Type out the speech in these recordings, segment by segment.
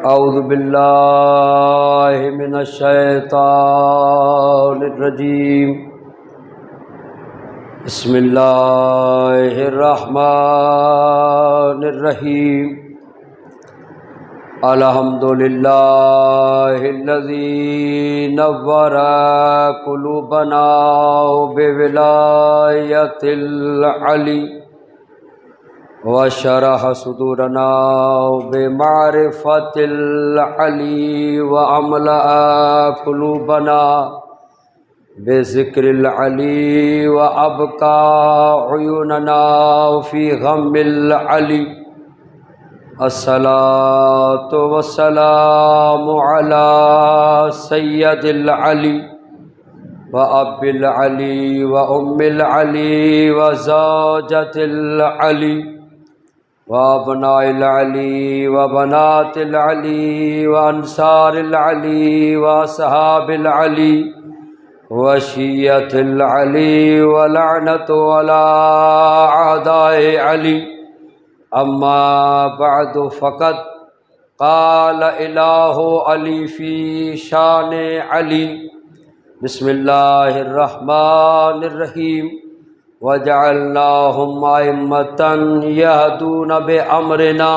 اعوذ باللہ من الشیطان الرجیم بسم اللہ الرحمن الرحیم الحمد للہ الذی نور قلوبنا بولایت العلی وشرح صدورنا بمعرفت العلی واملأ قلوبنا بذکر العلی وابقى عیوننا فی غم العلی الصلاة والسلام علی سید العلی وأب العلی وأم العلی وزوجة العلی وابناء العلی وبنات العلی وانصار العلی واصحاب العلی وشیعة العلی ولعنت على اعداء علی اما بعد فقد قال الہ علی فی شان علی بسم اللہ الرحمن الرحیم وجعلناهم أئمة يهدون بأمرنا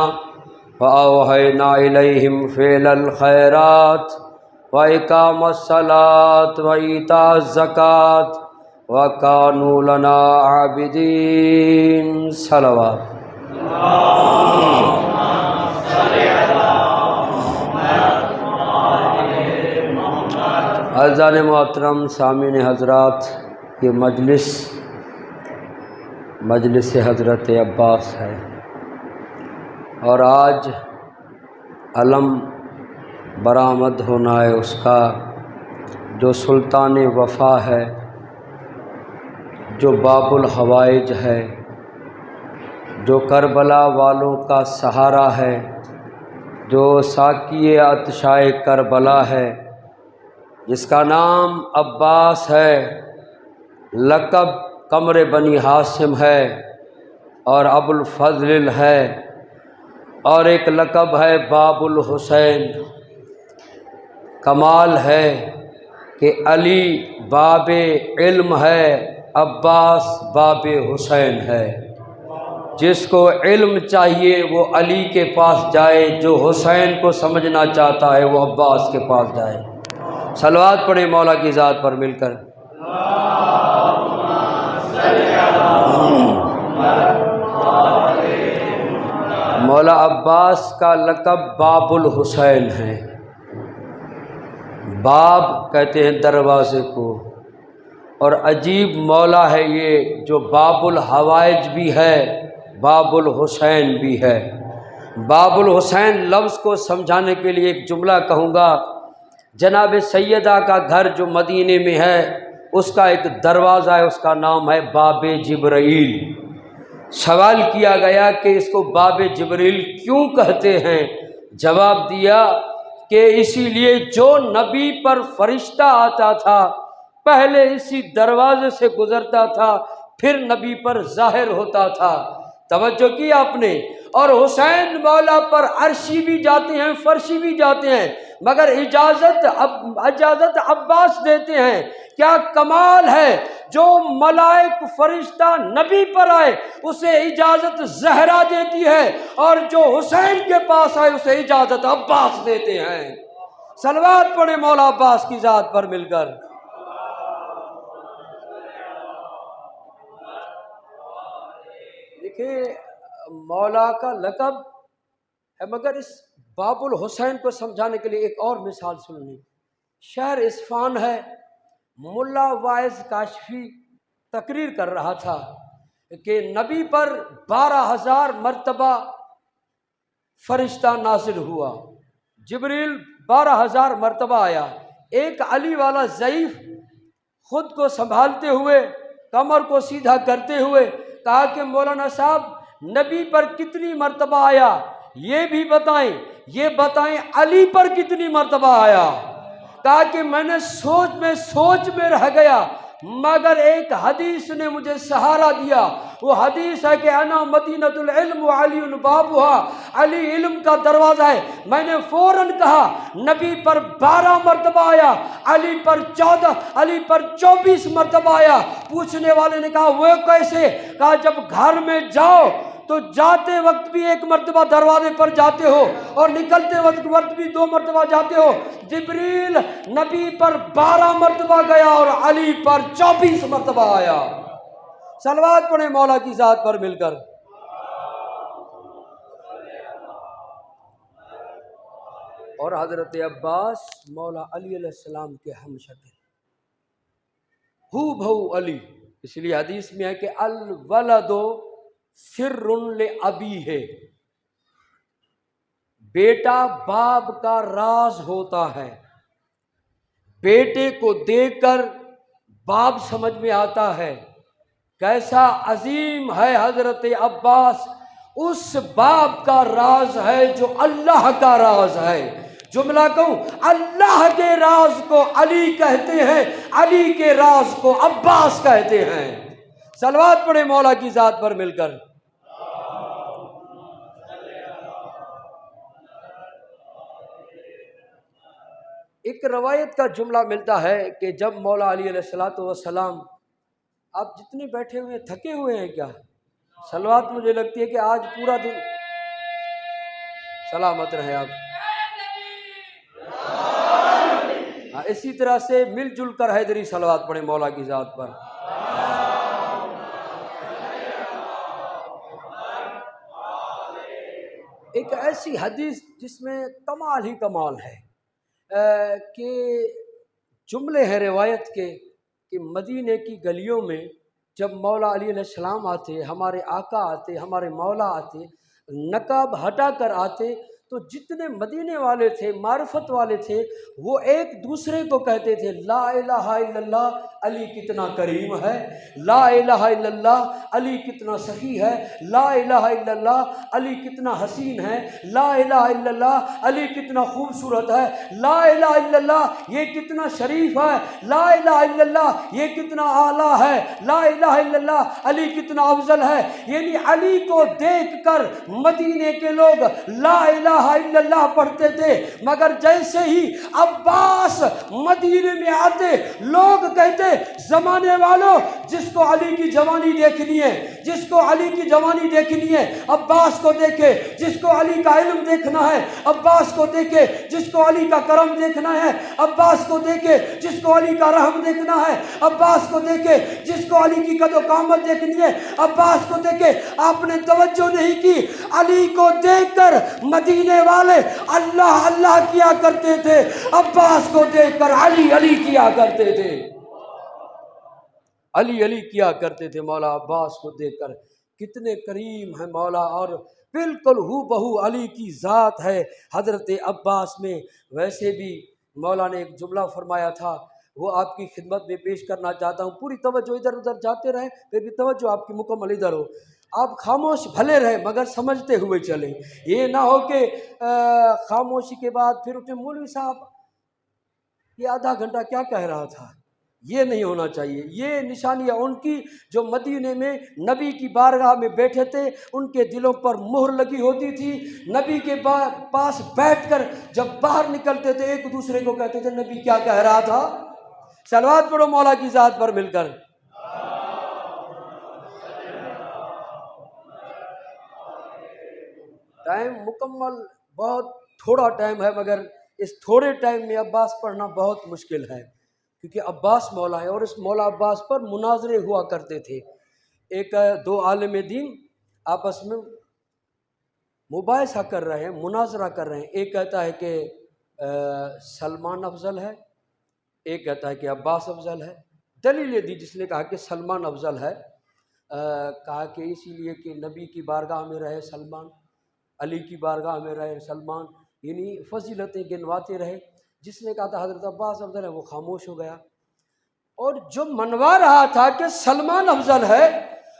وأوحينا إليهم فعل الخيرات وإقام الصلاة وإيتاء الزكاة وكانوا لنا عابدين صلوات عزیزان محترم سامعین حضرات، یہ مجلس حضرت عباس ہے اور آج علم برآمد ہونا ہے اس کا، جو سلطان وفا ہے، جو باب الحوائج ہے، جو کربلا والوں کا سہارا ہے، جو ساقی عطشائے کربلا ہے، جس کا نام عباس ہے، لقب قمر بنی ہاشم ہے اور ابو الفضل ہے، اور ایک لقب ہے باب الحسین۔ کمال ہے کہ علی باب علم ہے، عباس باب حسین ہے۔ جس کو علم چاہیے وہ علی کے پاس جائے، جو حسین کو سمجھنا چاہتا ہے وہ عباس کے پاس جائے۔ صلوات پڑھیں مولا کی ذات پر مل کر۔ مولا عباس کا لقب باب الحسین ہے۔ باب کہتے ہیں دروازے کو، اور عجیب مولا ہے یہ، جو باب الحوائج بھی ہے، باب الحسین بھی ہے۔ باب الحسین لفظ کو سمجھانے کے لیے ایک جملہ کہوں گا۔ جناب سیدہ کا گھر جو مدینے میں ہے، اس کا ایک دروازہ ہے، اس کا نام ہے باب جبرائیل۔ سوال کیا گیا کہ اس کو باب جبرائیل کیوں کہتے ہیں؟ جواب دیا کہ اسی لیے جو نبی پر فرشتہ آتا تھا پہلے اسی دروازے سے گزرتا تھا، پھر نبی پر ظاہر ہوتا تھا۔ توجہ کی آپ نے؟ اور حسین مولا پر عرشی بھی جاتے ہیں، فرشی بھی جاتے ہیں، مگر اجازت عباس دیتے ہیں۔ کیا کمال ہے، جو ملائک فرشتہ نبی پر آئے اسے اجازت زہرا دیتی ہے، اور جو حسین کے پاس آئے اسے اجازت عباس دیتے ہیں۔ صلوات پڑھیں مولا عباس کی ذات پر مل کر۔ دیکھیں مولا کا لقب ہے، مگر اس باب الحسین کو سمجھانے کے لیے ایک اور مثال سننی۔ شہر اصفہان ہے، ملا واعظ کاشفی تقریر کر رہا تھا کہ نبی پر 12,000 مرتبہ فرشتہ نازل ہوا، جبریل 12,000 مرتبہ آیا۔ ایک علی والا ضعیف خود کو سنبھالتے ہوئے، کمر کو سیدھا کرتے ہوئے کہا کہ مولانا صاحب نبی پر کتنی مرتبہ آیا یہ بھی بتائیں، یہ بتائیں علی پر کتنی مرتبہ آیا۔ کہا کہ میں نے سوچ میں رہ گیا، مگر ایک حدیث نے مجھے سہارا دیا. وہ حدیث ہے کہ انا مدینۃ العلم وعلی بابها، علی علم کا دروازہ ہے. میں نے فوراً کہا نبی پر 12 مرتبہ آیا، علی پر 14، علی پر 24 مرتبہ آیا. پوچھنے والے نے کہا وہ کیسے؟ کہا جب گھر میں جاؤ تو جاتے وقت بھی 1 مرتبہ دروازے پر جاتے ہو اور نکلتے وقت بھی 2 مرتبہ جاتے ہو. جبریل نبی پر 12 مرتبہ گیا اور علی پر 24 مرتبہ آیا. صلوات پڑھیں مولا کی ذات پر مل کر. اور حضرت عباس مولا علی علیہ السلام کے ہم شکل، ہو بہو علی. اس لیے حدیث میں ہے کہ الولد سر لابیہ، بیٹا باپ کا راز ہوتا ہے. بیٹے کو دیکھ کر باپ سمجھ میں آتا ہے کیسا عظیم ہے حضرت عباس. اس باپ کا راز ہے جو اللہ کا راز ہے. جملہ کہوں، اللہ کے راز کو علی کہتے ہیں، علی کے راز کو عباس کہتے ہیں. صلوات پڑھیں مولا کی ذات پر مل کر. ایک روایت کا جملہ ملتا ہے کہ جب مولا علی علیہ السلام، آپ جتنے بیٹھے ہوئے تھکے ہوئے ہیں کیا؟ صلوات مجھے لگتی ہے کہ آج پورا دن سلامت رہے آپ. اسی طرح سے مل جل کر حیدری صلوات پڑھیں مولا کی ذات پر. ایک ایسی حدیث جس میں کمال ہی کمال ہے کہ جملے ہیں روایت کے کہ مدینے کی گلیوں میں جب مولا علی علیہ السلام آتے، ہمارے آقا آتے، ہمارے مولا آتے، نقاب ہٹا کر آتے تو جتنے مدینے والے تھے، معرفت والے تھے، وہ ایک دوسرے کو کہتے تھے لا الہ الا اللہ علی کتنا کریم ہے، لا الہ الا اللہ علی کتنا سخی ہے، لا الہ الا اللہ علی کتنا حسین ہے، لا الہ الا اللہ علی کتنا خوبصورت ہے، لا الہ الا اللہ یہ کتنا شریف ہے، لا الہ الا اللہ یہ کتنا اعلیٰ ہے، لا الہ الا اللہ علی کتنا افضل ہے. یعنی علی کو دیکھ کر مدینے کے لوگ لا الہ الا اللہ پڑھتے تھے. مگر جیسے ہی عباس مدینے میں آتے لوگ کہتے زمانے والوں جس کو علی کی جوانی دیکھنی ہے، جس کو علی کی جوانی دیکھنی ہے عباس کو دیکھے، جس کو علی کا علم دیکھنا ہے عباس کو دیکھے، جس کو علی کا کرم دیکھنا ہے عباس کو دیکھے، جس کو علی کا رحم دیکھنا ہے عباس کو دیکھے، جس کو علی کی قد و قامت دیکھنی ہے عباس کو دیکھے. آپ نے توجہ نہیں کی، علی کو دیکھ کر مدینے والے اللہ اللہ کیا کرتے تھے، عباس کو دیکھ کر علی علی کیا کرتے تھے، علی علی کیا کرتے تھے. مولا عباس کو دیکھ کر کتنے کریم ہیں مولا، اور بالکل ہو بہو علی کی ذات ہے حضرت عباس میں. ویسے بھی مولا نے ایک جملہ فرمایا تھا، وہ آپ کی خدمت میں پیش کرنا چاہتا ہوں. پوری توجہ ادھر ادھر جاتے رہیں، پھر بھی توجہ آپ کی مکمل ادھر ہو. آپ خاموش بھلے رہیں مگر سمجھتے ہوئے چلیں. یہ نہ ہو کہ خاموشی کے بعد پھر اٹھے مولوی صاحب یہ آدھا گھنٹہ کیا کہہ رہا تھا. یہ نہیں ہونا چاہیے. یہ نشانیاں ان کی جو مدینے میں نبی کی بارگاہ میں بیٹھے تھے ان کے دلوں پر مہر لگی ہوتی تھی. نبی کے پاس بیٹھ کر جب باہر نکلتے تھے ایک دوسرے کو کہتے تھے نبی کیا کہہ رہا تھا. صلوات پڑھو مولا کی ذات پر مل کر. ٹائم مکمل بہت تھوڑا ٹائم ہے، مگر اس تھوڑے ٹائم میں عباس پڑھنا بہت مشکل ہے کیونکہ عباس مولا ہے اور اس مولا عباس پر مناظرے ہوا کرتے تھے. ایک دو عالم دین آپس میں مباحثہ کر رہے ہیں، مناظرہ کر رہے ہیں. ایک کہتا ہے کہ سلمان افضل ہے، ایک کہتا ہے کہ عباس افضل ہے. دلیل دی جس نے کہا کہ سلمان افضل ہے، کہا کہ اسی لیے کہ نبی کی بارگاہ میں رہے سلمان، علی کی بارگاہ میں رہے سلمان، یعنی فضیلتیں گنواتے رہے. جس نے کہا تھا حضرت عباس افضل ہے وہ خاموش ہو گیا. اور جو منوا رہا تھا کہ سلمان افضل ہے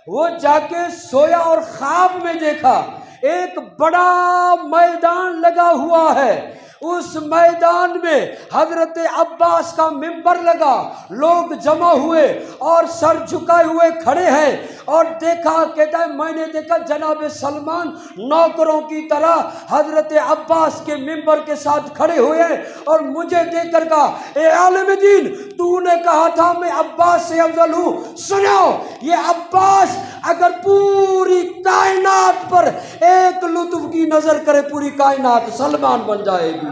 وہ جا کے سویا اور خواب میں دیکھا ایک بڑا میدان لگا ہوا ہے، اس میدان میں حضرت عباس کا منبر لگا، لوگ جمع ہوئے اور سر جھکائے ہوئے کھڑے ہیں، اور دیکھا، کہتا ہے میں نے دیکھا جناب سلمان نوکروں کی طرح حضرت عباس کے منبر کے ساتھ کھڑے ہوئے ہیں، اور مجھے دیکھ کر کہا اے عالم دین، تو نے کہا تھا میں عباس سے افضل ہوں، سنو یہ عباس اگر پوری کائنات پر ایک لطف کی نظر کرے پوری کائنات سلمان بن جائے گی۔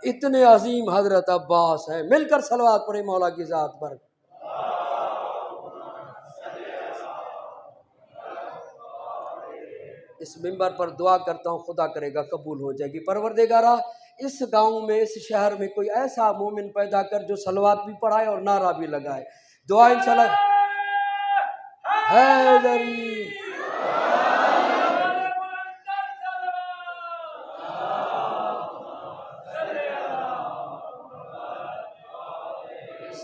اتنے عظیم حضرت عباس ہیں۔ مل کر صلوات پڑھیں مولا کی ذات پر۔ اس منبر پر دعا کرتا ہوں، خدا کرے گا قبول ہو جائے گی۔ پروردگارا اس گاؤں میں، اس شہر میں کوئی ایسا مومن پیدا کر جو صلوات بھی پڑھائے اور نعرہ بھی لگائے۔ دعا انشاءاللہ حیدری۔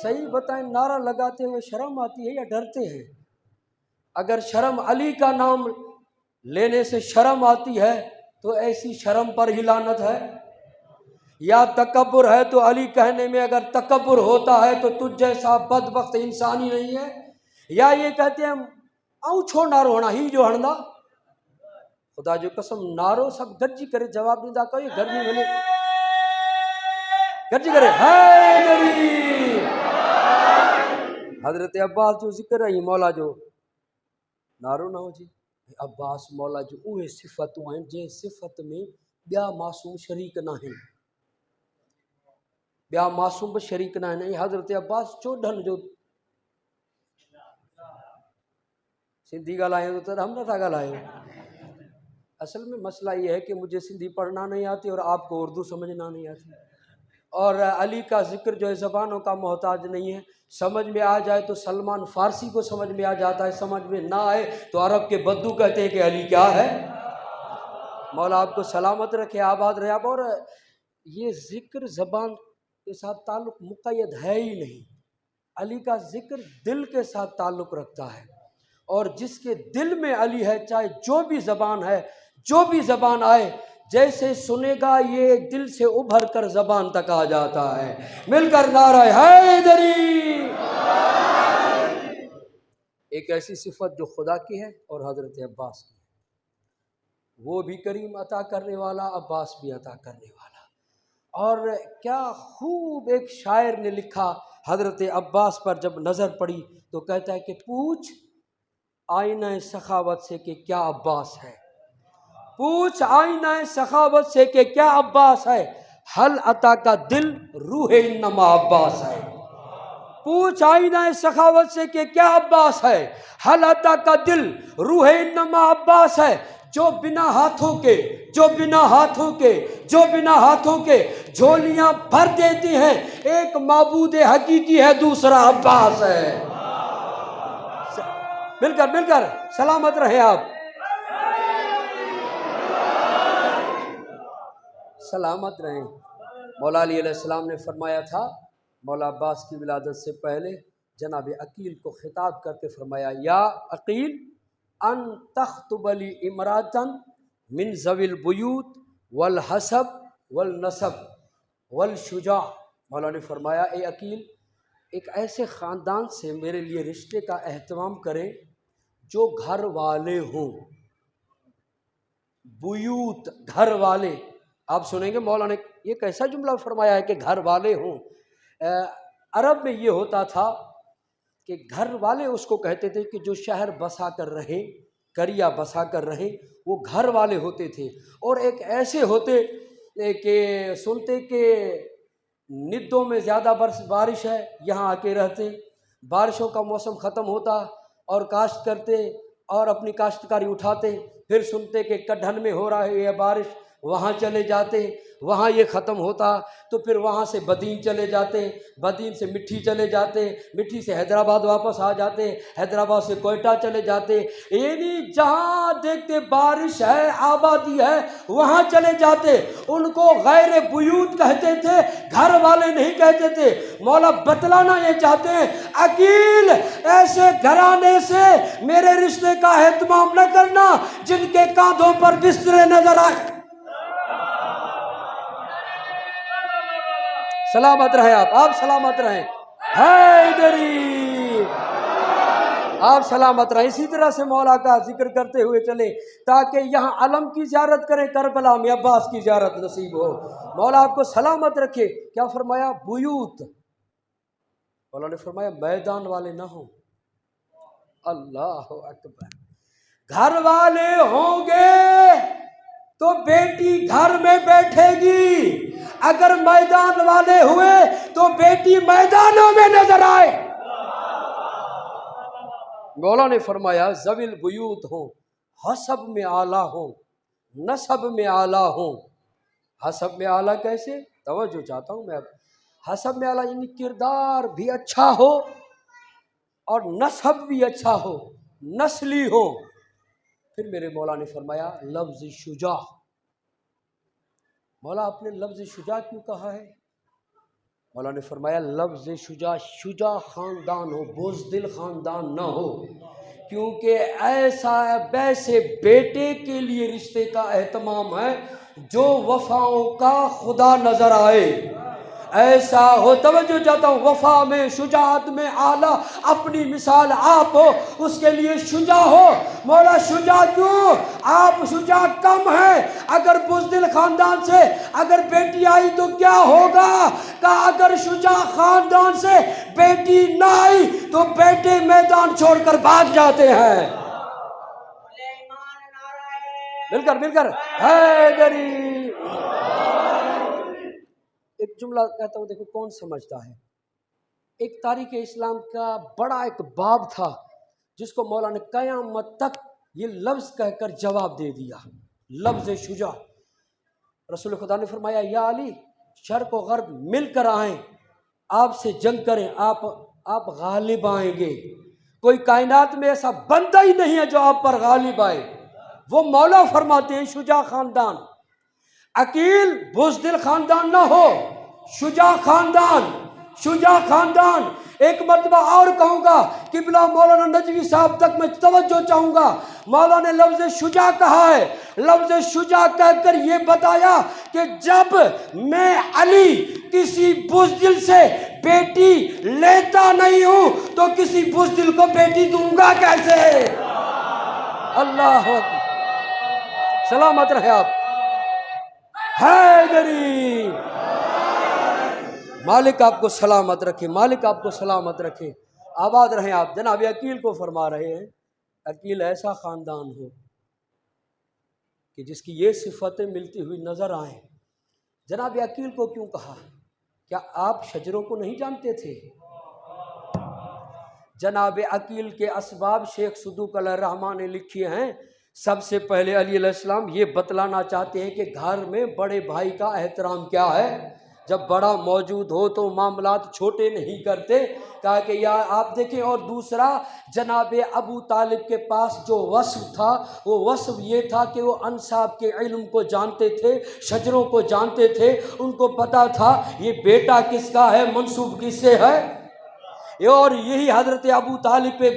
صحیح بتائیں، نعرہ لگاتے ہوئے شرم آتی ہے یا ڈرتے ہیں؟ اگر شرم علی کا نام لینے سے شرم آتی ہے تو ایسی شرم پر ہی لعنت ہے، یا تکبر ہے تو علی کہنے میں اگر تکبر ہوتا ہے تو تجھ جیسا بدبخت انسانی نہیں ہے، یا یہ کہتے ہیں آؤ چھو نارو ہونا ہی جو ہڑنا۔ خدا جو قسم نارو سب گرجی کرے جواب نہیں دا کہ یہ گرمی ملے گرجی کرے حیدری۔ حضرت عباس جو ذکر ہے مولا جو نارو نہ ہو جی، عباس مولا جو اوہ صفتوں ہیں جن صفت میں بیا معصوم شریک نہ ہیں، بیا معصوم شریک نہ ہیں۔ حضرت عباس چوڈھن جو سندھی گالائیں تو ہم نہ تھا گالائیں۔ اصل میں مسئلہ یہ ہے کہ مجھے سندھی پڑھنا نہیں آتی اور آپ کو اردو سمجھنا نہیں آتی، اور علی کا ذکر جو ہے زبانوں کا محتاج نہیں ہے، سمجھ میں آ جائے تو سلمان فارسی کو سمجھ میں آ جاتا ہے، سمجھ میں نہ آئے تو عرب کے بدو کہتے ہیں کہ علی کیا ہے۔ مولا آپ کو سلامت رکھے، آباد رہے آپ۔ اور یہ ذکر زبان کے ساتھ تعلق مقید ہے ہی نہیں، علی کا ذکر دل کے ساتھ تعلق رکھتا ہے، اور جس کے دل میں علی ہے چاہے جو بھی زبان ہے، جو بھی زبان آئے، جیسے سنے گا یہ دل سے ابھر کر زبان تک آ جاتا ہے۔ مل کر نعرہ حیدری۔ ایک ایسی صفت جو خدا کی ہے اور حضرت عباس کی ہے، وہ بھی کریم عطا کرنے والا، عباس بھی عطا کرنے والا۔ اور کیا خوب ایک شاعر نے لکھا حضرت عباس پر جب نظر پڑی تو کہتا ہے کہ پوچھ آئینہ سخاوت سے کہ کیا عباس ہے، پوچھ آئینہ سخاوت سے کہ کیا عباس ہے، حل عطا کا دل روح انما عباس ہے۔ پوچھ آئینہ سخاوت سے کہ کیا عباس ہے، حل عطا کا دل روح انما عباس ہے۔ جو بنا ہاتھوں کے، جو بنا ہاتھوں کے، جو بنا ہاتھوں کے جھولیاں بھر دیتی ہیں، ایک معبود حقیقی ہے، دوسرا عباس ہے۔ مل کر سلامت رہے آپ، سلامت رہیں۔ مولا علی علیہ السلام نے فرمایا تھا، مولا عباس کی ولادت سے پہلے جناب عقیل کو خطاب کر کے فرمایا، یا عقیل ان تخطب لی امراتن من ذوی البیوت والحسب والنسب والشجاع۔ مولا نے فرمایا اے عقیل ایک ایسے خاندان سے میرے لیے رشتے کا اہتمام کرے جو گھر والے ہوں۔ بیوت گھر والے، آپ سنیں گے مولا نے یہ کیسا جملہ فرمایا ہے کہ گھر والے ہوں۔ عرب میں یہ ہوتا تھا کہ گھر والے اس کو کہتے تھے کہ جو شہر بسا کر رہیں، قریہ بسا کر رہیں، وہ گھر والے ہوتے تھے۔ اور ایک ایسے ہوتے کہ سنتے کہ ندوں میں زیادہ بارش ہے، یہاں آ کے رہتے، بارشوں کا موسم ختم ہوتا اور کاشت کرتے اور اپنی کاشتکاری اٹھاتے، پھر سنتے کہ کڈھن میں ہو رہا ہے یہ بارش، وہاں چلے جاتے، وہاں یہ ختم ہوتا تو پھر وہاں سے بدین چلے جاتے، بدین سے مٹھی چلے جاتے، مٹھی سے حیدرآباد واپس آ جاتے، حیدرآباد سے کوئٹہ چلے جاتے، یعنی جہاں دیکھتے بارش ہے، آبادی ہے، وہاں چلے جاتے۔ ان کو غیر بیوت کہتے تھے، گھر والے نہیں کہتے تھے۔ مولا بتلانا یہ چاہتے ہیں عقیل ایسے گھرانے سے میرے رشتے کا اہتمام نہ کرنا جن کے کاندھوں پر بسترے نظر آئے۔ سلامت رہیں آپ سلامت رہیں، حیدری آپ سلامت رہیں۔ اسی طرح سے مولا کا ذکر کرتے ہوئے چلے تاکہ یہاں علم کی زیارت کریں، کربلا میں عباس کی زیارت نصیب ہو۔ مولا آپ کو سلامت رکھے۔ کیا فرمایا؟ بیوت، مولا نے فرمایا میدان والے نہ ہوں۔ اللہ اکبر، گھر والے ہوں گے تو بیٹی گھر میں بیٹھے گی، اگر میدان والے ہوئے تو بیٹی میدانوں میں نظر آئے۔ مولا نے فرمایا ذوی البیوت ہوں، حسب میں اعلیٰ ہوں، نسب میں اعلیٰ ہوں۔ حسب میں اعلیٰ کیسے؟ توجہ چاہتا ہوں میں اب۔ حسب میں اعلیٰ یعنی کردار بھی اچھا ہو اور نسب بھی اچھا ہو، نسلی ہو۔ پھر میرے مولا نے فرمایا لفظ شجاع۔ مولا آپ نے لفظ شجاع کیوں کہا ہے؟ مولا نے فرمایا لفظ شجاع، شجاع خاندان ہو، بزدل خاندان نہ ہو، کیونکہ ایسا ویسے بیٹے کے لیے رشتے کا اہتمام ہے جو وفاؤں کا خدا نظر آئے۔ ایسا ہو، توجہ چاہتا ہوں، وفا میں شجاعت میں اعلیٰ اپنی مثال آپ ہو، اس کے لیے شجاع ہو۔ مولا شجاع کیوں؟ آپ شجاع کم ہیں۔ اگر بزدل خاندان سے اگر بیٹی آئی تو کیا ہوگا؟ کہا اگر شجاع خاندان سے بیٹی نہ آئی تو بیٹے میدان چھوڑ کر بھاگ جاتے ہیں۔ مل کر حیدری۔ ایک جملہ کہتا ہوں، دیکھو کون سمجھتا ہے۔ ایک تاریخ اسلام کا بڑا ایک باب تھا جس کو مولا نے قیامت تک یہ لفظ کہہ کر جواب دے دیا، لفظ شجاع۔ رسول خدا نے فرمایا یا علی، شرق و غرب مل کر آئیں، آپ سے جنگ کریں، آپ غالب آئیں گے۔ کوئی کائنات میں ایسا بندہ ہی نہیں ہے جو آپ پر غالب آئے۔ وہ مولا فرماتے ہیں شجاع خاندان، عقیل بزدل خاندان نہ ہو، شجاع خاندان، شجاع خاندان۔ ایک مرتبہ اور کہوں گا، قبلہ مولانا نجوی صاحب تک میں توجہ چاہوں گا۔ مولا نے لفظ شجاع کہا ہے، لفظ شجاع کہہ کر یہ بتایا کہ جب میں علی کسی بزدل سے بیٹی لیتا نہیں ہوں تو کسی بزدل کو بیٹی دوں گا کیسے؟ اللہ اکبر، سلامت رہے آپ، حیدری۔ مالک آپ کو سلامت رکھے، مالک آپ کو سلامت رکھے، آباد رہیں آپ۔ جناب عقیل کو فرما رہے ہیں، عقیل ایسا خاندان ہو کہ جس کی یہ صفتیں ملتی ہوئی نظر آئیں۔ جناب عقیل کو کیوں کہا؟ کیا آپ شجروں کو نہیں جانتے تھے؟ جناب عقیل کے اسباب شیخ صدوق علیہ الرحمٰن نے لکھی ہیں۔ سب سے پہلے علی علیہ السلام یہ بتلانا چاہتے ہیں کہ گھر میں بڑے بھائی کا احترام کیا ہے۔ جب بڑا موجود ہو تو معاملات چھوٹے نہیں کرتے، کہا کہ یا آپ دیکھیں۔ اور دوسرا، جناب ابو طالب کے پاس جو وصف تھا وہ وصف یہ تھا کہ وہ انساب کے علم کو جانتے تھے، شجروں کو جانتے تھے، ان کو پتا تھا یہ بیٹا کس کا ہے، منسوب کس سے ہے۔ اور یہی حضرت ابو طالب پہ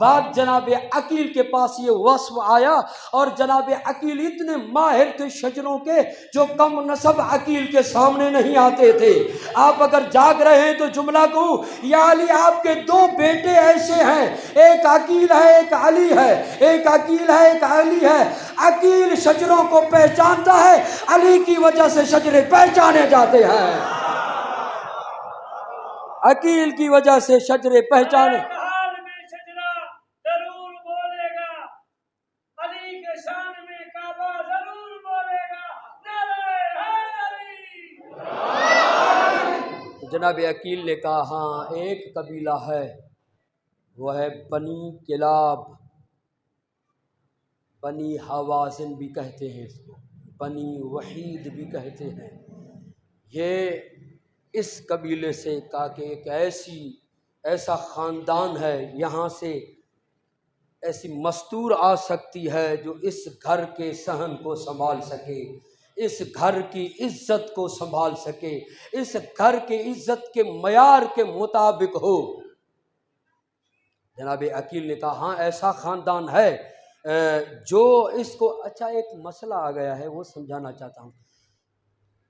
بعد جناب عقیل کے پاس یہ وصف آیا، اور جناب عقیل اتنے ماہر تھے شجروں کے جو کم نسب عقیل کے سامنے نہیں آتے تھے۔ آپ اگر جاگ رہے ہیں تو جملہ کہوں، یا علی آپ کے دو بیٹے ایسے ہیں، ایک عقیل ہے ایک علی ہے، ایک عقیل ہے ایک علی ہے۔ عقیل شجروں کو پہچانتا ہے، علی کی وجہ سے شجرے پہچانے جاتے ہیں، عقیل کی وجہ سے شجرے پہچانے۔ حال میں شجرا ضرور بولے گا، علی کے شان میں کعبہ ضرور بولے گا، نعرہ حیدری۔ جناب عقیل نے کہا ہاں ایک قبیلہ ہے، وہ ہے بنی کلاب، بنی حوازن بھی کہتے ہیں اس کو، بنی وحید بھی کہتے ہیں۔ یہ اس قبیلے سے کہا کہ ایک ایسا خاندان ہے، یہاں سے ایسی مستور آ سکتی ہے جو اس گھر کے صحن کو سنبھال سکے، اس گھر کی عزت کو سنبھال سکے، اس گھر کے عزت کے معیار کے مطابق ہو۔ جناب عقیل نے کہا ہاں ایسا خاندان ہے جو اس کو۔ اچھا ایک مسئلہ آ گیا ہے وہ سمجھانا چاہتا ہوں۔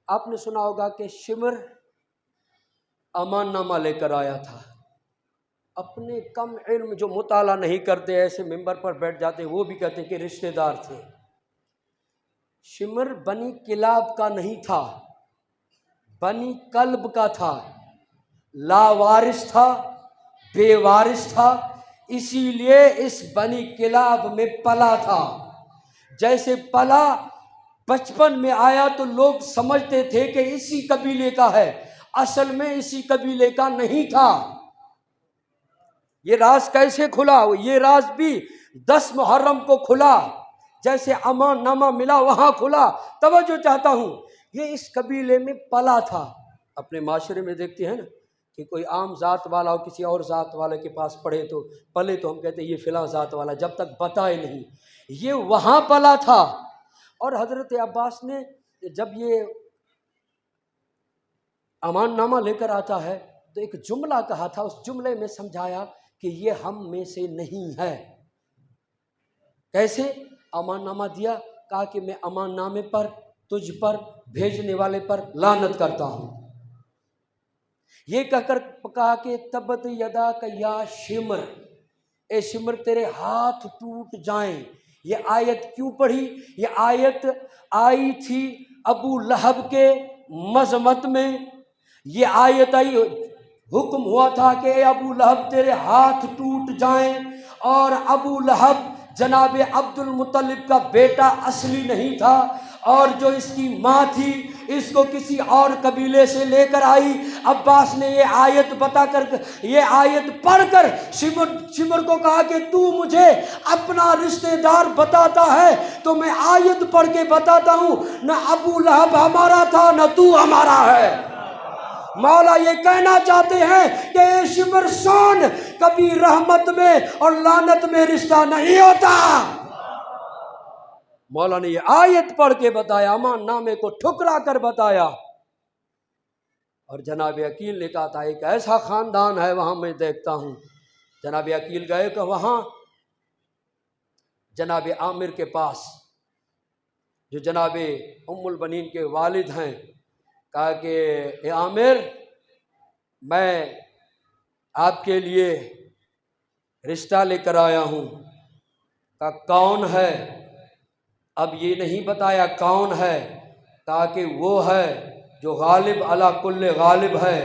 آپ نے سنا ہوگا کہ شمر امان نامہ لے کر آیا تھا۔ اپنے کم علم جو مطالعہ نہیں کرتے ایسے ممبر پر بیٹھ جاتے وہ بھی کہتے ہیں کہ رشتہ دار تھے۔ شمر بنی کلاب کا نہیں تھا، بنی کلب کا تھا، لاوارث تھا، بے وارث تھا، اسی لیے اس بنی کلاب میں پلا تھا۔ جیسے پلا بچپن میں آیا تو لوگ سمجھتے تھے کہ اسی قبیلے کا ہے، اصل میں اسی قبیلے کا نہیں تھا۔ یہ راز کیسے کھلا؟ یہ راز بھی 10 محرم کو کھلا، جیسے امان نامہ ملا وہاں کھلا۔ توجہ چاہتا ہوں، یہ اس قبیلے میں پلا تھا۔ اپنے معاشرے میں دیکھتے ہیں نا کہ کوئی عام ذات والا ہو کسی اور ذات والے کے پاس پڑھے تو پلے تو ہم کہتے ہیں یہ فلاں ذات والا، جب تک بتائے نہیں۔ یہ وہاں پلا تھا۔ اور حضرت عباس نے جب یہ امان نامہ لے کر آتا ہے تو ایک جملہ کہا تھا، اس جملے میں سمجھایا کہ یہ ہم میں سے نہیں ہے۔ کیسے؟ امان نامہ دیا، کہا کہ میں امان نامے پر، تجھ پر، بھیجنے والے پر لعنت کرتا ہوں۔ یہ کہہ کر کہا کہ تبت یدا کا یا شمر، اے شمر تیرے ہاتھ ٹوٹ جائیں۔ یہ آیت کیوں پڑھی؟ یہ آیت آئی تھی ابو لہب کے مذمت میں۔ یہ آیت آئی، حکم ہوا تھا کہ اے ابو لہب تیرے ہاتھ ٹوٹ جائیں۔ اور ابو لہب جناب عبد المطلب کا بیٹا اصلی نہیں تھا، اور جو اس کی ماں تھی اس کو کسی اور قبیلے سے لے کر آئی۔ عباس نے یہ آیت یہ آیت پڑھ کر شمر کو کہا کہ تو مجھے اپنا رشتہ دار بتاتا ہے تو میں آیت پڑھ کے بتاتا ہوں، نہ ابو لہب ہمارا تھا نہ تو ہمارا ہے۔ مولا یہ کہنا چاہتے ہیں کہ اے شمر سن، کبھی رحمت میں اور لعنت میں رشتہ نہیں ہوتا۔ مولا نے یہ آیت پڑھ کے بتایا، امان نامے کو ٹھکرا کر بتایا۔ اور جناب عقیل نے کہا تھا ایک ایسا خاندان ہے وہاں میں دیکھتا ہوں۔ جناب عقیل گئے کہ وہاں جناب عامر کے پاس، جو جناب ام البنین کے والد ہیں، کہا کہ اے عامر، میں آپ کے لیے رشتہ لے کر آیا ہوں۔ کہا کون ہے؟ اب یہ نہیں بتایا کون ہے، کہا کہ وہ ہے جو غالب علی کل غالب ہے،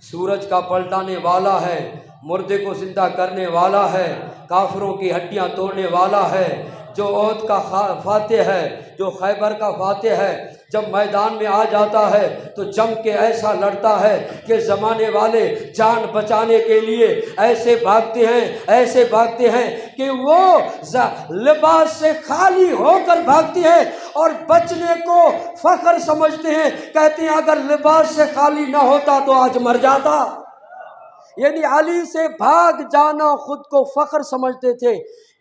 سورج کا پلٹانے والا ہے، مردے کو زندہ کرنے والا ہے، کافروں کی ہڈیاں توڑنے والا ہے، جو عہد کا فاتح ہے، جو خیبر کا فاتح ہے۔ جب میدان میں آ جاتا ہے تو جم کے ایسا لڑتا ہے کہ زمانے والے جان بچانے کے لیے ایسے بھاگتے ہیں کہ وہ لباس سے خالی ہو کر بھاگتے ہیں اور بچنے کو فخر سمجھتے ہیں۔ کہتے ہیں اگر لباس سے خالی نہ ہوتا تو آج مر جاتا۔ یعنی علی سے بھاگ جانا خود کو فخر سمجھتے تھے۔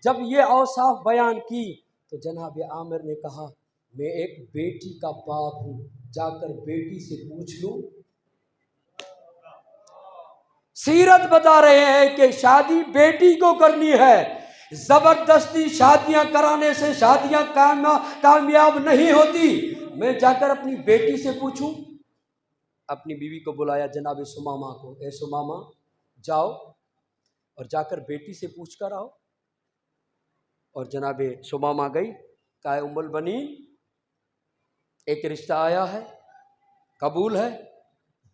جب یہ اوصاف بیان کی تو جناب عامر نے کہا میں ایک بیٹی کا باپ ہوں، جا کر بیٹی سے پوچھ لوں۔ سیرت بتا رہے ہیں کہ شادی بیٹی کو کرنی ہے، زبردستی شادیاں کرانے سے شادیاں کامیاب نہیں ہوتی۔ میں جا کر اپنی بیٹی سے پوچھوں۔ اپنی بیوی کو بلایا جناب سمامہ کو، اے سمامہ جاؤ اور جا کر بیٹی سے پوچھ کر آؤ۔ اور جناب سمامہ گئی، کہا ام البنین ایک رشتہ آیا ہے، قبول ہے؟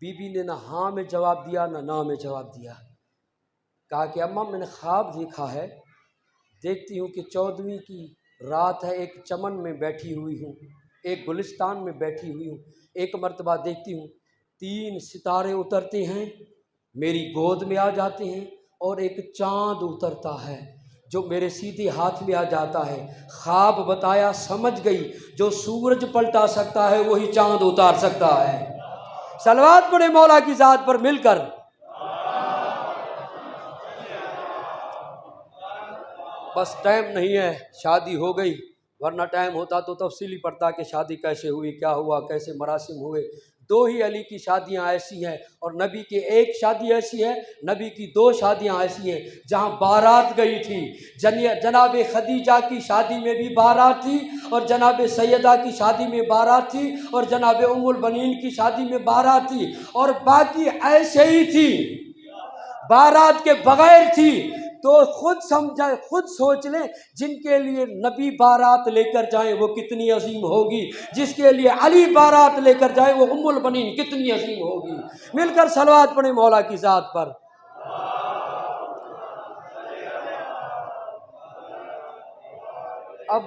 بی بی نے نہ ہاں میں جواب دیا نہ نا میں جواب دیا۔ کہا کہ اماں میں نے خواب دیکھا ہے، دیکھتی ہوں کہ 14ویں کی رات ہے، ایک چمن میں بیٹھی ہوئی ہوں، ایک گلستان میں بیٹھی ہوئی ہوں، ایک مرتبہ دیکھتی ہوں 3 ستارے اترتے ہیں، میری گود میں آ جاتے ہیں، اور ایک چاند اترتا ہے جو میرے سیدھے ہاتھ میں آ جاتا ہے۔ خواب بتایا، سمجھ گئی، جو سورج پلٹا سکتا ہے وہی چاند اتار سکتا ہے۔ صلوات پڑھے مولا کی ذات پر مل کر۔ بس ٹائم نہیں ہے، شادی ہو گئی، ورنہ ٹائم ہوتا تو تفصیلی پڑھتا کہ شادی کیسے ہوئی، کیا ہوا، کیسے مراسم ہوئے۔ دو ہی علی کی شادیاں ایسی ہیں، اور نبی کی ایک شادی ایسی ہے، نبی کی دو شادیاں ایسی ہیں جہاں بارات گئی تھی۔ جناب خدیجہ کی شادی میں بھی بارات تھی، اور جناب سیدہ کی شادی میں بارات تھی، اور جناب ام البنین کی شادی میں بارات تھی، اور باقی ایسے ہی تھی، بارات کے بغیر تھی۔ تو خود سمجھا، خود سوچ لیں، جن کے لیے نبی بارات لے کر جائیں وہ کتنی عظیم ہوگی، جس کے لیے علی بارات لے کر جائیں وہ ام البنین کتنی عظیم ہوگی۔ مل کر صلوات پڑھیں مولا کی ذات پر۔ اب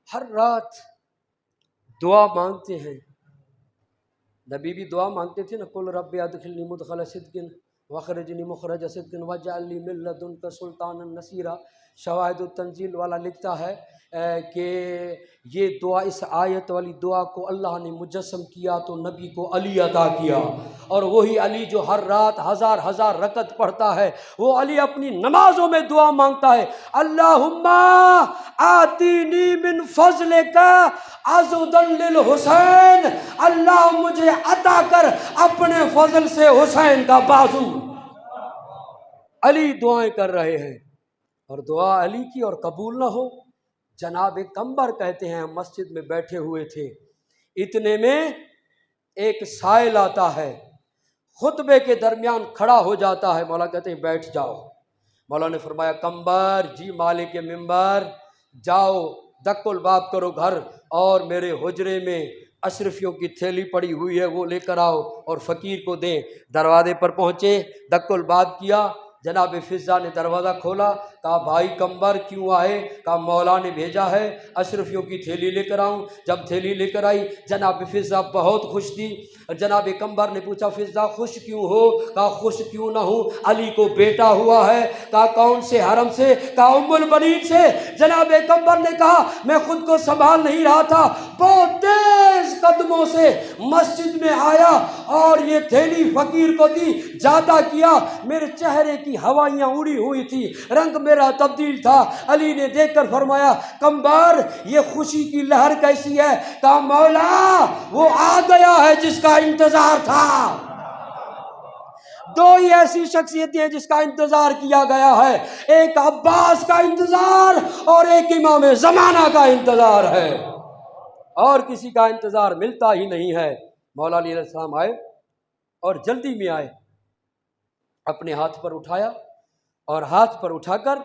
ہر رات دعا مانگتے ہیں، نبی بھی دعا مانگتے تھے نا، قل رب ادخلنی مدخل صدق واخرجنی مخرج صدق واجعل لی من لدنک سلطانا نصیرا۔ شواہد التنزیل والا لکھتا ہے کہ یہ دعا، اس آیت والی دعا کو اللہ نے مجسم کیا تو نبی کو علی عطا کیا، اور وہی علی جو ہر رات ہزار ہزار رکعت پڑھتا ہے، وہ علی اپنی نمازوں میں دعا مانگتا ہے، اللہم آتینی من فضلک عضدا للحسین، اللہ مجھے عطا کر اپنے فضل سے حسین کا بازو۔ علی دعائیں کر رہے ہیں، اور دعا علی کی اور قبول نہ ہو۔ جناب قمبر کہتے ہیں ہم مسجد میں بیٹھے ہوئے تھے، اتنے میں ایک سائل آتا ہے، خطبے کے درمیان کھڑا ہو جاتا ہے، مولا کہتے ہیں بیٹھ جاؤ۔ مولا نے فرمایا قمبر جی مالک ممبر، جاؤ دک الباب کرو گھر، اور میرے حجرے میں اشرفیوں کی تھیلی پڑی ہوئی ہے وہ لے کر آؤ اور فقیر کو دیں۔ دروازے پر پہنچے، دک الباب کیا، جناب فضہ نے دروازہ کھولا، کہا بھائی قمبر کیوں آئے؟ کہا مولا نے بھیجا ہے اشرفیوں کی تھیلی لے کر آؤں۔ جب تھیلی لے کر آئی، جناب فضہ بہت خوش تھی۔ جناب قمبر نے پوچھا فضہ خوش کیوں ہو؟ کہا خوش کیوں نہ ہوں، علی کو بیٹا ہوا ہے۔ کہا کون سے حرم سے؟ کہا ام البنین سے۔ جناب قمبر نے کہا میں خود کو سنبھال نہیں رہا تھا، بہت تیز قدموں سے مسجد میں آیا اور یہ تھیلی فقیر کو دی، جاتا کیا، میرے چہرے کی ہوائیاں اڑی ہوئی تھی، رنگ میرا تبدیل تھا۔ علی نے دیکھ کر فرمایا قمبر یہ خوشی کی لہر کیسی ہے؟ کہا مولا وہ آ گیا ہے جس کا انتظار تھا۔ دو ہی ایسی شخصیتیں ہیں جس کا انتظار کیا گیا ہے، ایک عباس کا انتظار اور ایک امام زمانہ کا انتظار ہے، اور کسی کا انتظار ملتا ہی نہیں ہے۔ مولا علیہ السلام آئے اور جلدی میں آئے، اپنے ہاتھ پر اٹھایا، اور ہاتھ پر اٹھا کر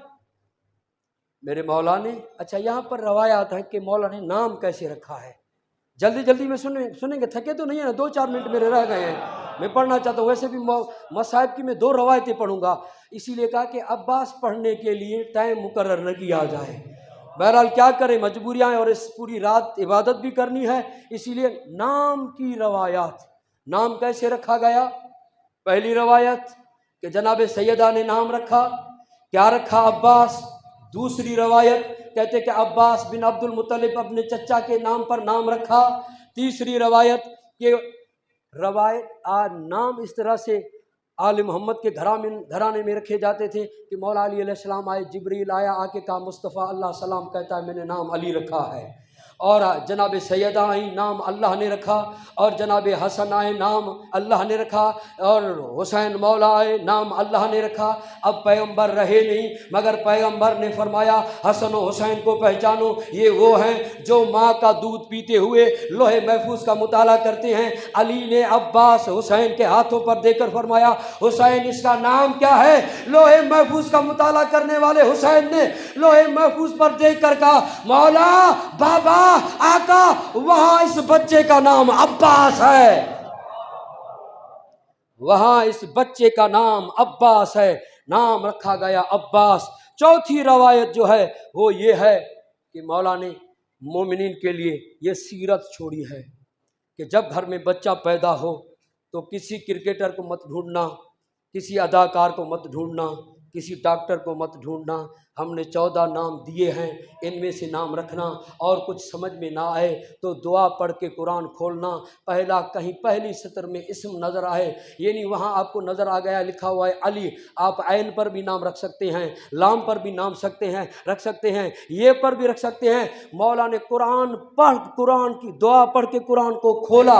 میرے مولا نے، اچھا یہاں پر روایات ہے کہ مولا نے نام کیسے رکھا ہے، جلدی جلدی میں سنیں گے، تھکے تو نہیں ہے نا، 2-4 منٹ میرے رہ گئے ہیں، میں پڑھنا چاہتا ہوں، ویسے بھی مصائب کی میں 2 روایتیں پڑھوں گا، اسی لیے کہا کہ عباس پڑھنے کے لیے ٹائم مقرر نہ کیا جائے، بہرحال کیا کریں مجبوریاں ہیں، اور اس پوری رات عبادت بھی کرنی ہے، اسی لیے نام کی روایات۔ نام کیسے رکھا گیا؟ پہلی روایت کہ جناب سیدہ نے نام رکھا، کیا رکھا؟ عباس۔ دوسری روایت کہتے کہ عباس بن عبد المطلب اپنے چچا کے نام پر نام رکھا۔ تیسری روایت کہ نام اس طرح سے آل محمد کے گھرانے میں رکھے جاتے تھے کہ مولا علی علیہ السلام آئے، جبریل آیا، آ کے کہا مصطفیٰ اللہ سلام کہتا ہے میں نے نام علی رکھا ہے، اور جناب سیدہ آئیں نام اللہ نے رکھا، اور جناب حسن آئے نام اللہ نے رکھا، اور حسین مولا آئے نام اللہ نے رکھا۔ اب پیغمبر رہے نہیں، مگر پیغمبر نے فرمایا حسن و حسین کو پہچانو، یہ وہ ہیں جو ماں کا دودھ پیتے ہوئے لوح محفوظ کا مطالعہ کرتے ہیں۔ علی نے عباس حسین کے ہاتھوں پر دے کر فرمایا حسین اس کا نام کیا ہے؟ لوح محفوظ کا مطالعہ کرنے والے حسین نے لوح محفوظ پر دیکھ کر کہا مولا، بابا، آقا، وہاں اس بچے کا نام عباس ہے، وہاں اس بچے کا نام عباس ہے، نام رکھا گیا عباس۔ چوتھی روایت جو ہے وہ یہ ہے کہ مولا نے مومنین کے لیے یہ سیرت چھوڑی ہے کہ جب گھر میں بچہ پیدا ہو تو کسی کرکٹر کو مت ڈھونڈنا، کسی اداکار کو مت ڈھونڈنا، کسی ڈاکٹر کو مت ڈھونڈنا، ہم نے 14 نام دیے ہیں، ان میں سے نام رکھنا، اور کچھ سمجھ میں نہ آئے تو دعا پڑھ کے قرآن کھولنا، کہیں پہلی سطر میں اسم نظر آئے، یعنی وہاں آپ کو نظر آ گیا لکھا ہوا ہے علی، آپ عین پر بھی نام رکھ سکتے ہیں، لام پر بھی نام رکھ سکتے ہیں، یہ پر بھی رکھ سکتے ہیں۔ مولا نے قرآن کی دعا پڑھ کے قرآن کو کھولا،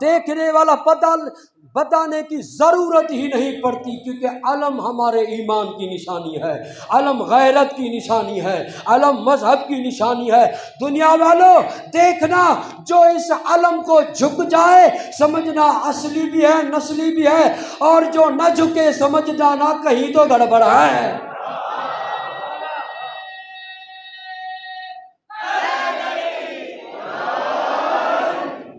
دیکھنے والا بتانے کی ضرورت ہی نہیں پڑتی، کیونکہ علم ہمارے ایمان کی نشانی ہے، علم غیرت کی نشانی ہے، علم مذہب کی نشانی ہے۔ دنیا والوں دیکھنا، جو اس علم کو جھک جائے سمجھنا اصلی بھی ہے نسلی بھی ہے، اور جو نہ جھکے سمجھنا نہ کہیں تو گڑبڑ ہے۔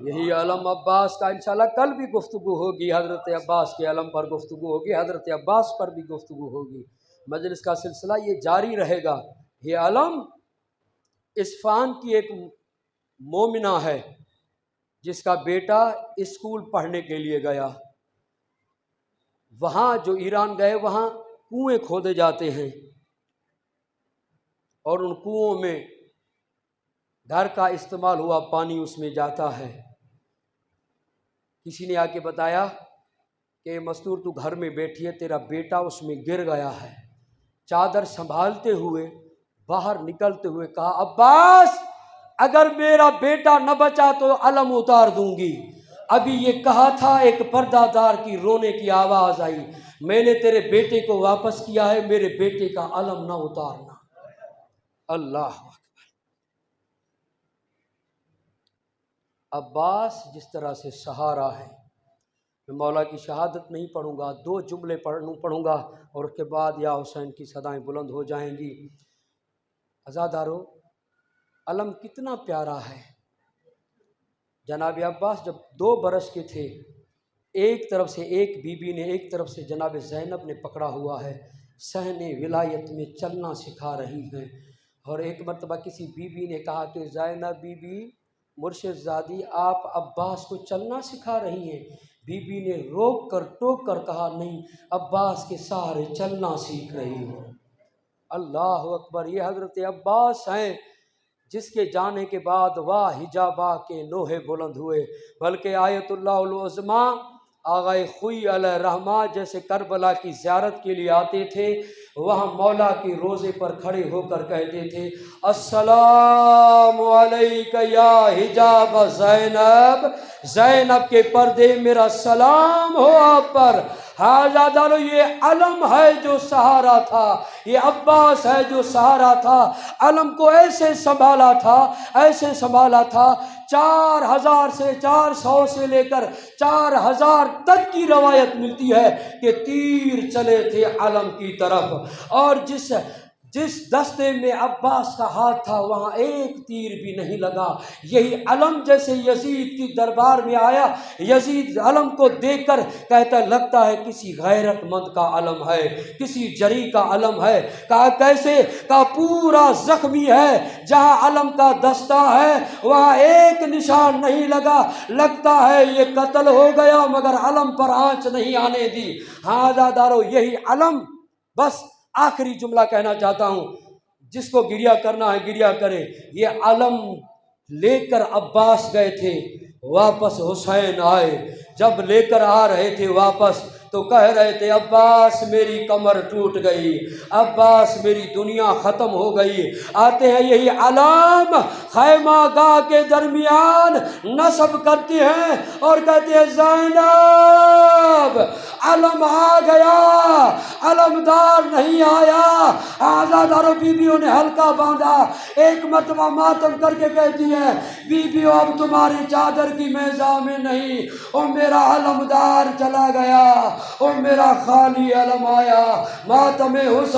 یہی علم عباس کا انشاءاللہ کل بھی گفتگو ہوگی، حضرت عباس کے علم پر گفتگو ہوگی، حضرت عباس پر بھی گفتگو ہوگی۔ مجلس کا سلسلہ یہ جاری رہے گا۔ یہ علم اصفہان کی ایک مومنہ ہے جس کا بیٹا اسکول پڑھنے کے لیے گیا، وہاں جو ایران گئے وہاں کنویں کھودے جاتے ہیں، اور ان کنووں میں گھر کا استعمال ہوا پانی اس میں جاتا ہے۔ کسی نے آ کے بتایا کہ مستور تو گھر میں بیٹھی ہے، تیرا بیٹا اس میں گر گیا ہے۔ چادر سنبھالتے ہوئے باہر نکلتے ہوئے کہا، عباس اگر میرا بیٹا نہ بچا تو علم اتار دوں گی۔ ابھی یہ کہا تھا، ایک پردہ دار کی رونے کی آواز آئی، میں نے تیرے بیٹے کو واپس کیا ہے، میرے بیٹے کا علم نہ اتارنا۔ اللہ اکبر۔ عباس جس طرح سے سہارا ہے، میں مولا کی شہادت نہیں پڑھوں گا، 2 جملے پڑھوں گا اور اس کے بعد یا حسین کی صدائیں بلند ہو جائیں گی۔ عزادارو، علم کتنا پیارا ہے۔ جناب عباس جب 2 برس کے تھے، ایک طرف سے ایک بی بی نے، ایک طرف سے جناب زینب نے پکڑا ہوا ہے، صحن ولایت میں چلنا سکھا رہی ہیں۔ اور ایک مرتبہ کسی بی بی نے کہا کہ زینب بی بی، مرشد زادی آپ عباس کو چلنا سکھا رہی ہیں۔ بی بی نے روک کر ٹوک کر کہا، نہیں، عباس کے سہارے چلنا سیکھ رہی ہوں۔ اللہ اکبر۔ یہ حضرت عباس ہیں جس کے جانے کے بعد واہ حجابہ کے لوہے بلند ہوئے، بلکہ آیت اللہ العظمیٰ آغائے خوئی علیہ رحمہ جیسے کربلا کی زیارت کے لیے آتے تھے، وہاں مولا کے روضے پر کھڑے ہو کر کہتے تھے، السلام علیک یا حجاب زینب، زینب کے پردے میرا سلام ہو آپ پر۔ ہاں دارو، یہ علم ہے جو سہارا تھا، یہ عباس ہے جو سہارا تھا۔ علم کو ایسے سنبھالا تھا، ایسے سنبھالا تھا، 4000 سے 400 سے لے کر 4000 تک کی روایت ملتی ہے کہ تیر چلے تھے علم کی طرف، اور جس دستے میں عباس کا ہاتھ تھا وہاں ایک تیر بھی نہیں لگا۔ یہی علم جیسے یزید کی دربار میں آیا، یزید علم کو دیکھ کر کہتا لگتا ہے کسی غیرت مند کا علم ہے، کسی جری کا علم ہے۔ کہا کیسے؟ کہا پورا زخمی ہے، جہاں علم کا دستہ ہے وہاں ایک نشان نہیں لگا، لگتا ہے یہ قتل ہو گیا مگر علم پر آنچ نہیں آنے دی۔ ہاں عزادارو، یہی علم، بس آخری جملہ کہنا چاہتا ہوں، جس کو گریہ کرنا ہے گریہ کرے۔ یہ علم لے کر عباس گئے تھے، واپس حسین آئے، جب لے کر آ رہے تھے واپس تو کہہ رہے تھے، عباس میری کمر ٹوٹ گئی، عباس میری دنیا ختم ہو گئی۔ آتے ہیں یہی علم خیمہ گاہ کے درمیان نصب کرتے ہیں اور کہتے ہیں، زینب علم آ گیا، علمدار نہیں آیا۔ آزادارو، بیویوں نے حلقہ باندھا، ایک مرتبہ ماتم کر کے کہتی ہے، بیویوں اب تمہاری چادر کی میزا میں نہیں، او میرا علمدار چلا گیا، او میرا خالی علم آیا۔ ماتم حسین